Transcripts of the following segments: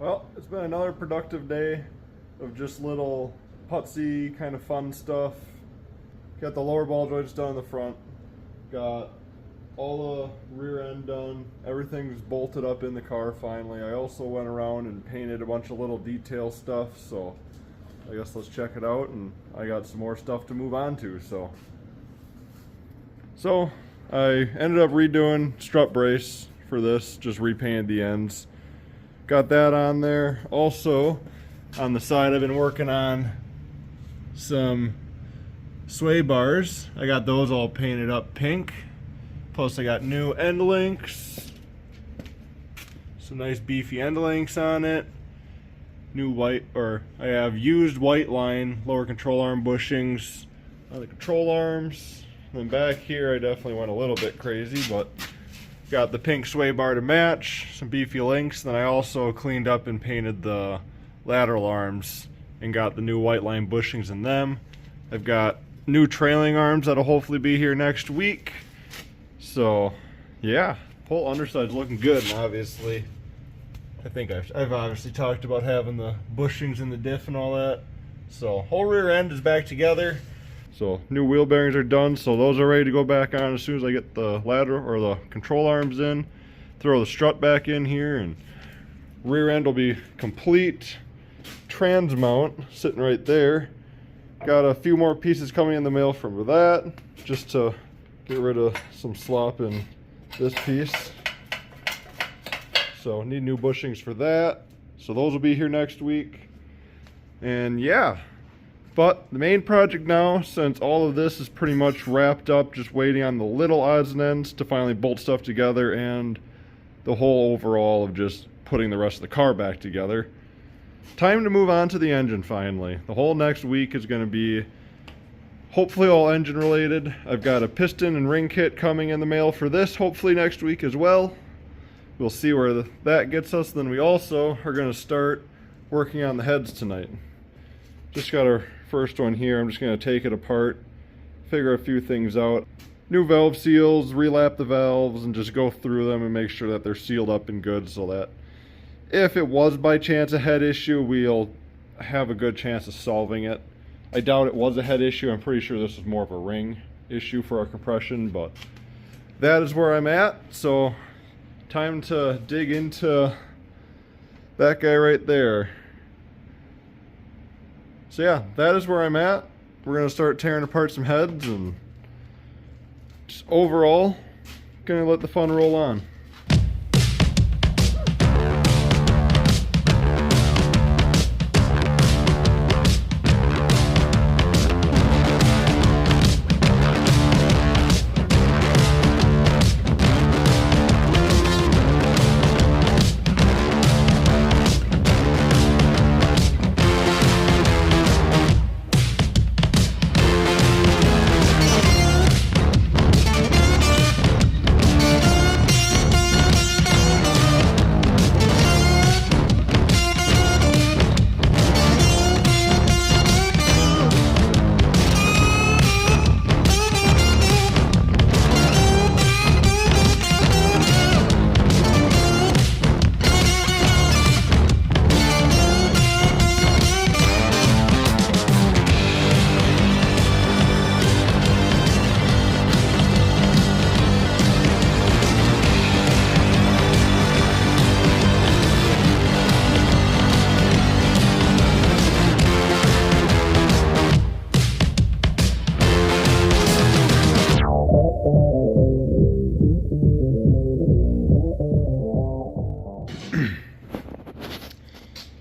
Well, it's been another productive day of just little putsy kind of fun stuff. Got the lower ball joints done in the front. Got all the rear end done. Everything's bolted up in the car finally. I also went around and painted a bunch of little detail stuff, so I guess let's check it out, and I got some more stuff to move on to. So I ended up redoing strut brace for this, just repainted the ends. Got that on there. Also, on the side, I've been working on some sway bars. I got those all painted up pink. Plus, I got new end links. Some nice beefy end links on it. New white, or I have used white line lower control arm bushings on the control arms. And then back here, I definitely went a little bit crazy, but got the pink sway bar to match, some beefy links. Then I also cleaned up and painted the lateral arms and got the new white line bushings in them. I've got new trailing arms that'll hopefully be here next week. So yeah, whole underside's looking good, and obviously I think I've obviously talked about having the bushings in the diff and all that. So whole rear end is back together. So new wheel bearings are done, so those are ready to go back on as soon as I get the lateral or the control arms in. Throw the strut back in here, and rear end will be complete. Trans mount sitting right there. Got a few more pieces coming in the mail from that, just to get rid of some slop in this piece. So need new bushings for that. So those will be here next week. And yeah. But the main project now, since all of this is pretty much wrapped up, just waiting on the little odds and ends to finally bolt stuff together, and the whole overall of just putting the rest of the car back together. Time to move on to the engine finally. The whole next week is going to be hopefully all engine related. I've got a piston and ring kit coming in the mail for this hopefully next week as well. We'll see where that gets us. Then we also are going to start working on the heads tonight. Just got our first one here. I'm just going to take it apart, figure a few things out. New valve seals, relap the valves, and just go through them and make sure that they're sealed up and good, so that if it was by chance a head issue, we'll have a good chance of solving it. I doubt it was a head issue. I'm pretty sure this is more of a ring issue for our compression, but that is where I'm at. So time to dig into that guy right there. So yeah, that is where I'm at. We're going to start tearing apart some heads, and just overall, going to let the fun roll on.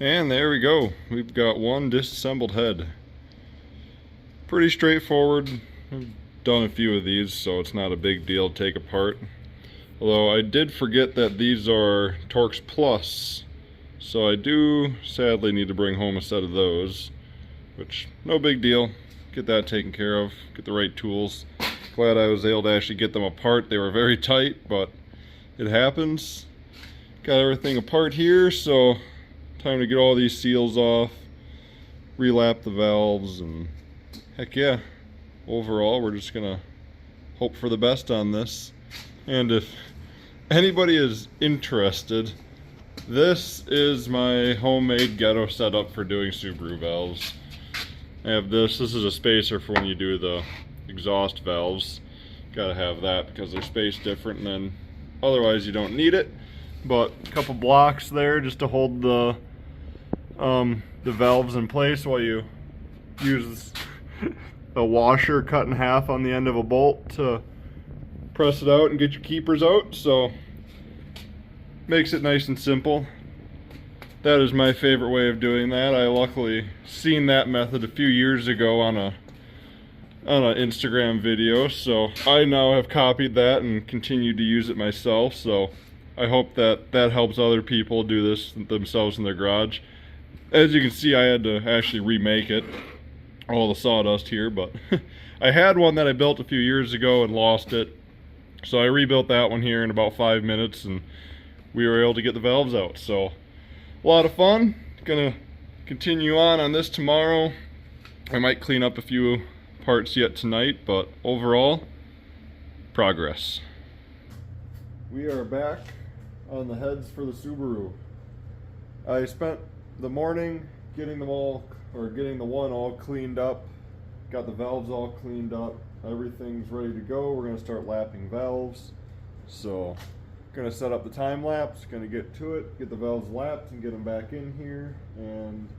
And there we go. We've got one disassembled head. Pretty straightforward. I've done a few of these, so it's not a big deal to take apart. Although I did forget that these are Torx Plus, so I do sadly need to bring home a set of those, which no big deal. Get that taken care of, get the right tools. Glad I was able to actually get them apart. They were very tight, but it happens. Got everything apart here, so time to get all these seals off, relap the valves, and heck yeah, overall we're just gonna hope for the best on this. And if anybody is interested, This is my homemade ghetto setup for doing Subaru valves. I have this is a spacer for when you do the exhaust valves. Gotta have that because they're spaced different, and then otherwise you don't need it. But a couple blocks there just to hold the valves in place while you use a washer cut in half on the end of a bolt to press it out and get your keepers out. So makes it nice and simple. That is my favorite way of doing that. I luckily seen that method a few years ago on an Instagram video, so I now have copied that and continue to use it myself. So I hope that helps other people do this themselves in their garage. As you can see, I had to actually remake it, all the sawdust here, but I had one that I built a few years ago and lost it. So I rebuilt that one here in about 5 minutes, and we were able to get the valves out. So a lot of fun. Gonna continue on this tomorrow. I might clean up a few parts yet tonight, but overall, progress. We are back on the heads for the Subaru. I spent the morning getting the one all cleaned up, got the valves all cleaned up, everything's ready to go. We're gonna start lapping valves. So gonna set up the time lapse, gonna get to it, get the valves lapped and get them back in here. And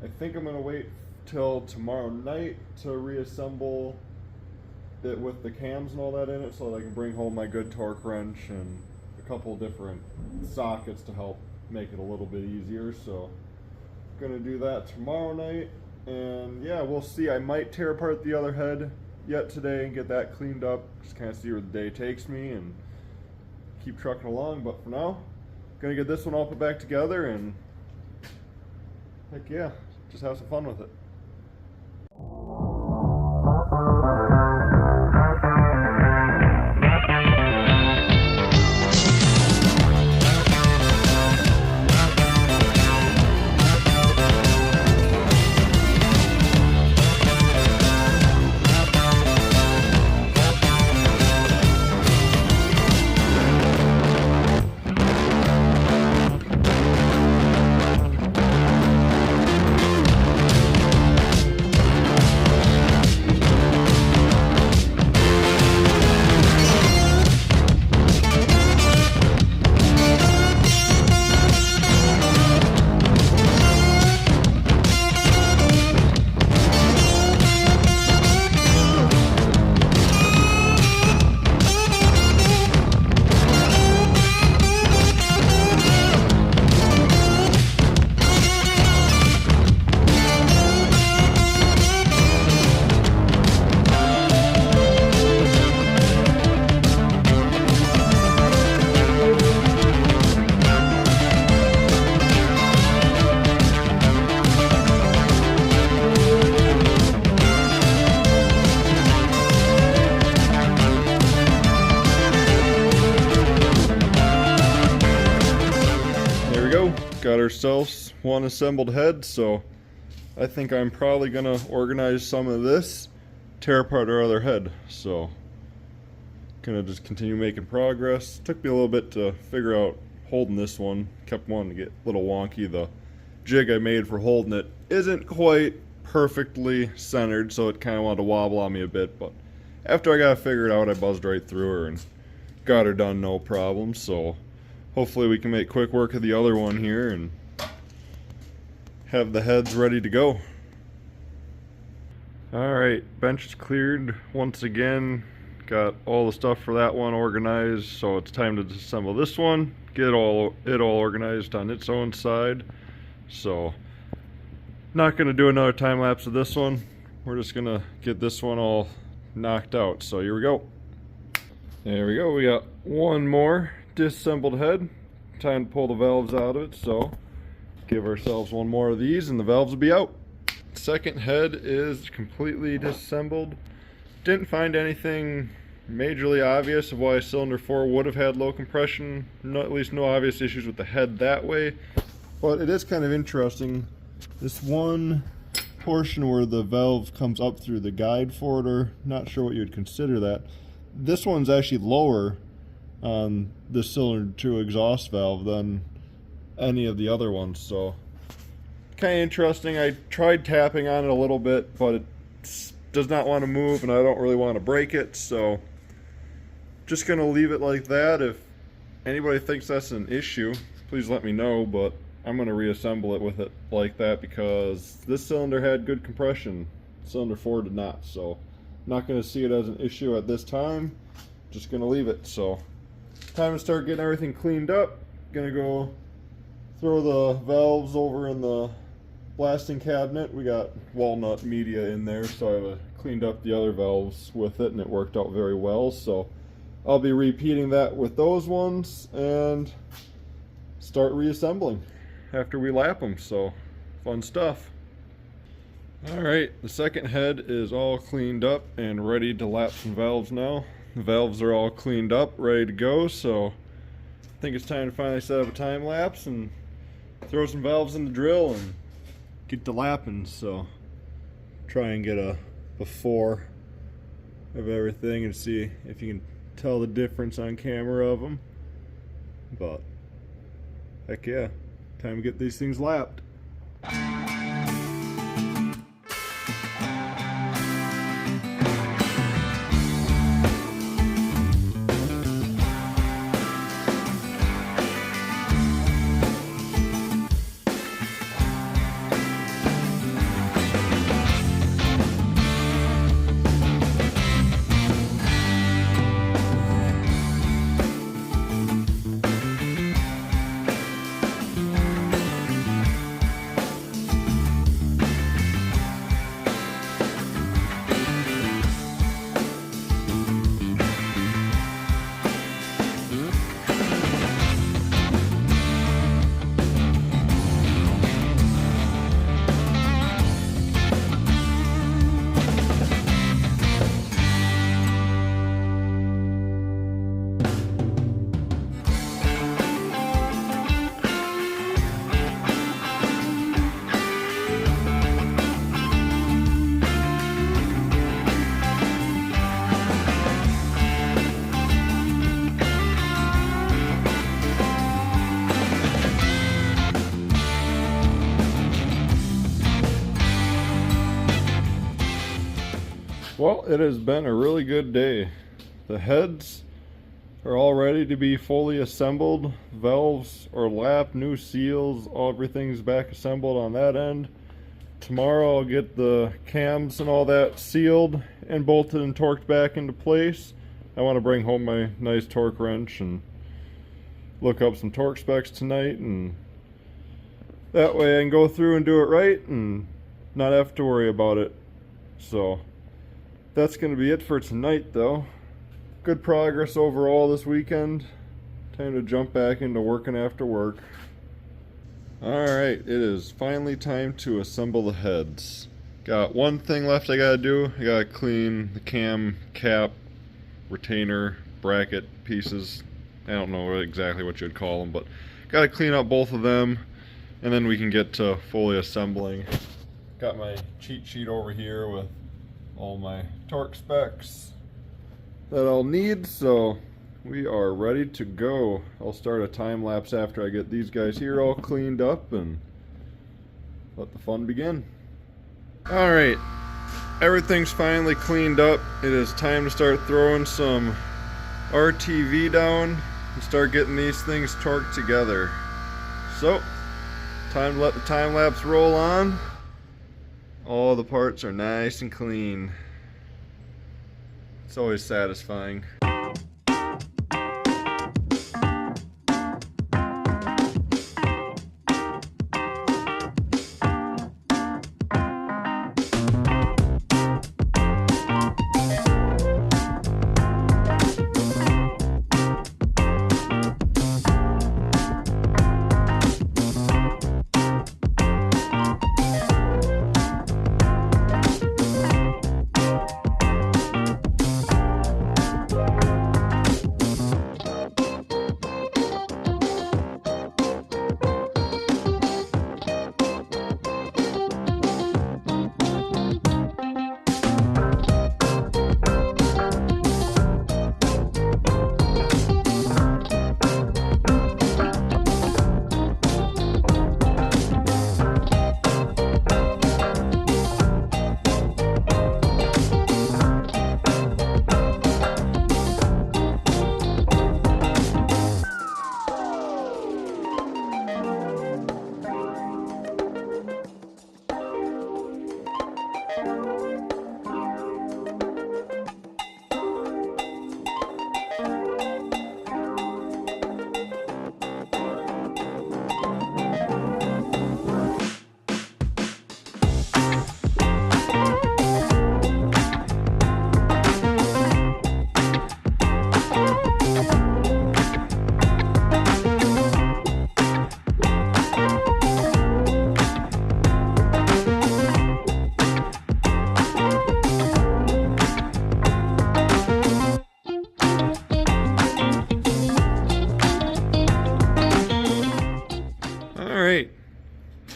I think I'm gonna wait till tomorrow night to reassemble it with the cams and all that in it, so that I can bring home my good torque wrench and a couple different sockets to help make it a little bit easier. So gonna do that tomorrow night, and yeah, we'll see. I might tear apart the other head yet today and get that cleaned up, just kind of see where the day takes me and keep trucking along. But for now, gonna get this one all put back together, and heck yeah, just have some fun with it. Got ourselves one assembled head, so I think I'm probably gonna organize some of this, tear apart our other head. So gonna just continue making progress. Took me a little bit to figure out holding this one. Kept wanting to get a little wonky. The jig I made for holding it isn't quite perfectly centered, so it kind of wanted to wobble on me a bit, but after I got it figured out, I buzzed right through her and got her done no problem. So hopefully we can make quick work of the other one here and have the heads ready to go. Alright, bench is cleared once again. Got all the stuff for that one organized, so it's time to disassemble this one, get it all organized on its own side. So not going to do another time lapse of this one. We're just going to get this one all knocked out. So here we go. There we go. We got one more disassembled head. Time to pull the valves out of it, so give ourselves one more of these and the valves will be out. Second head is completely disassembled. Didn't find anything majorly obvious of why cylinder 4 would have had low compression. At least no obvious issues with the head that way, but it is kind of interesting. This one portion where the valve comes up through the guide for it, or not sure what you would consider that, this one's actually lower on the cylinder 2 exhaust valve than any of the other ones. So kind of interesting. I tried tapping on it a little bit, but it does not want to move, and I don't really want to break it, so just gonna leave it like that. If anybody thinks that's an issue, please let me know, but I'm gonna reassemble it with it like that because this cylinder had good compression, cylinder 4 did not. So not gonna see it as an issue at this time, just gonna leave it. So time to start getting everything cleaned up. Gonna go throw the valves over in the blasting cabinet. We got walnut media in there, so I cleaned up the other valves with it and it worked out very well. So I'll be repeating that with those ones and start reassembling after we lap them. So fun stuff. Alright, the second head is all cleaned up and ready to lap some valves now. The valves are all cleaned up, ready to go, so I think it's time to finally set up a time lapse and throw some valves in the drill and get to lapping. So try and get a before of everything and see if you can tell the difference on camera of them. But heck yeah, time to get these things lapped. Well, it has been a really good day. The heads are all ready to be fully assembled. Valves are lapped, new seals, everything's back assembled on that end. Tomorrow I'll get the cams and all that sealed and bolted and torqued back into place. I want to bring home my nice torque wrench and look up some torque specs tonight, and that way I can go through and do it right and not have to worry about it. So that's going to be it for tonight though. Good progress overall this weekend. Time to jump back into working after work. Alright, it is finally time to assemble the heads. Got one thing left I gotta do. I gotta clean the cam cap, retainer, bracket pieces. I don't know exactly what you'd call them, but gotta clean up both of them and then we can get to fully assembling. Got my cheat sheet over here with all my torque specs that I'll need, so we are ready to go. I'll start a time lapse after I get these guys here all cleaned up and let the fun begin. Alright, everything's finally cleaned up. It is time to start throwing some RTV down and start getting these things torqued together. So, time to let the time lapse roll on. All the parts are nice and clean. It's always satisfying.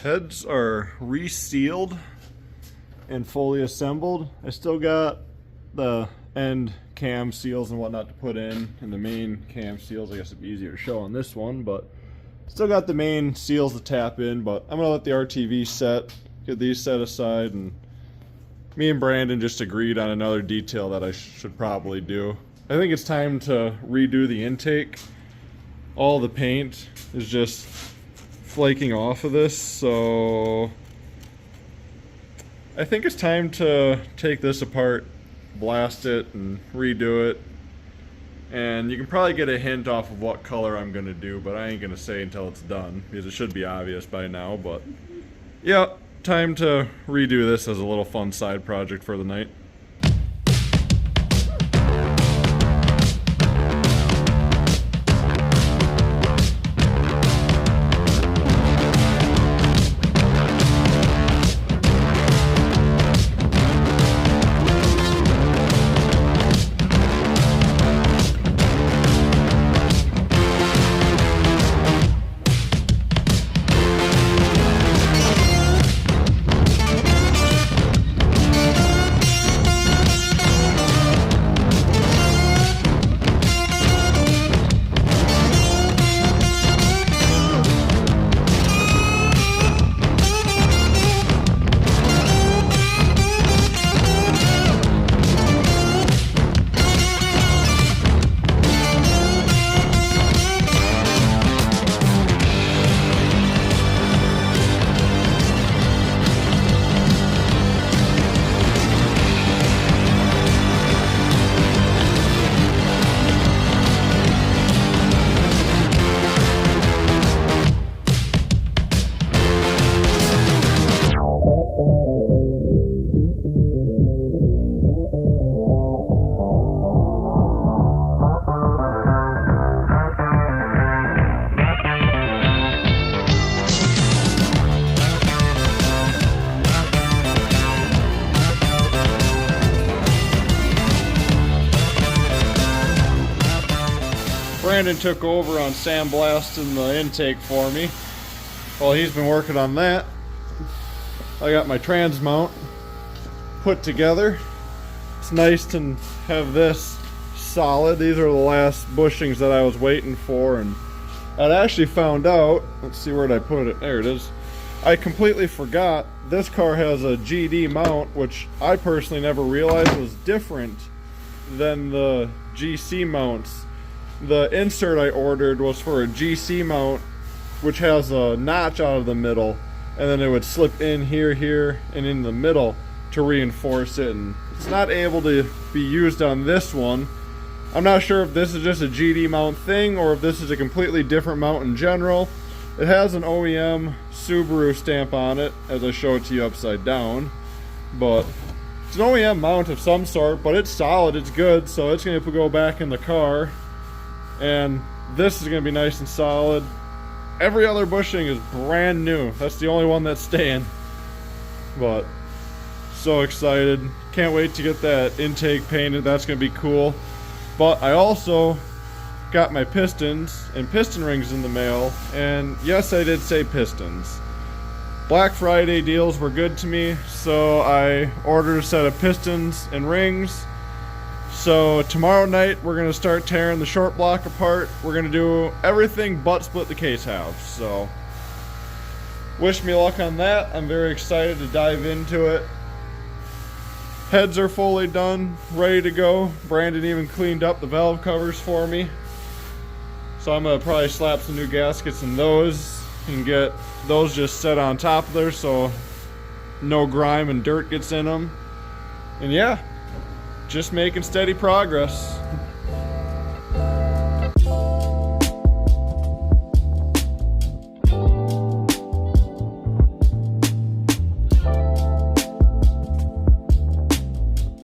Heads are resealed and fully assembled. I still got the end cam seals and whatnot to put in, and the main cam seals. I guess it'd be easier to show on this one, but still got the main seals to tap in. But I'm gonna let the RTV set, get these set aside, and me and Brandon just agreed on another detail that I should probably do. I think it's time to redo the intake. All the paint is just flaking off of this, so I think it's time to take this apart, blast it, and redo it. And you can probably get a hint off of what color I'm gonna do, but I ain't gonna say until it's done, because it should be obvious by now. But yeah, time to redo this as a little fun side project for the night. Brandon took over on sandblasting the intake for me. While he's been working on that, I got my trans mount put together. It's nice to have this solid. These are the last bushings that I was waiting for, and I'd actually found out, let's see, where'd I put it? There it is. I completely forgot this car has a GD mount, which I personally never realized was different than the GC mounts. The insert I ordered was for a GC mount, which has a notch out of the middle, and then it would slip in here, and in the middle to reinforce it, and it's not able to be used on this one. I'm not sure if this is just a GD mount thing or if this is a completely different mount in general. It has an OEM Subaru stamp on it, as I show it to you upside down, but it's an OEM mount of some sort, but it's solid, it's good, so it's going to go back in the car. And this is going to be nice and solid. Every other bushing is brand new. That's the only one that's staying. But so excited. Can't wait to get that intake painted. That's going to be cool. But I also got my pistons and piston rings in the mail. And yes, I did say pistons. Black Friday deals were good to me, so I ordered a set of pistons and rings. So tomorrow night we're going to start tearing the short block apart. We're going to do everything but split the case halves. So wish me luck on that. I'm very excited to dive into it. Heads are fully done, ready to go. Brandon even cleaned up the valve covers for me. So I'm going to probably slap some new gaskets in those and get those just set on top of there so no grime and dirt gets in them. And yeah, just making steady progress.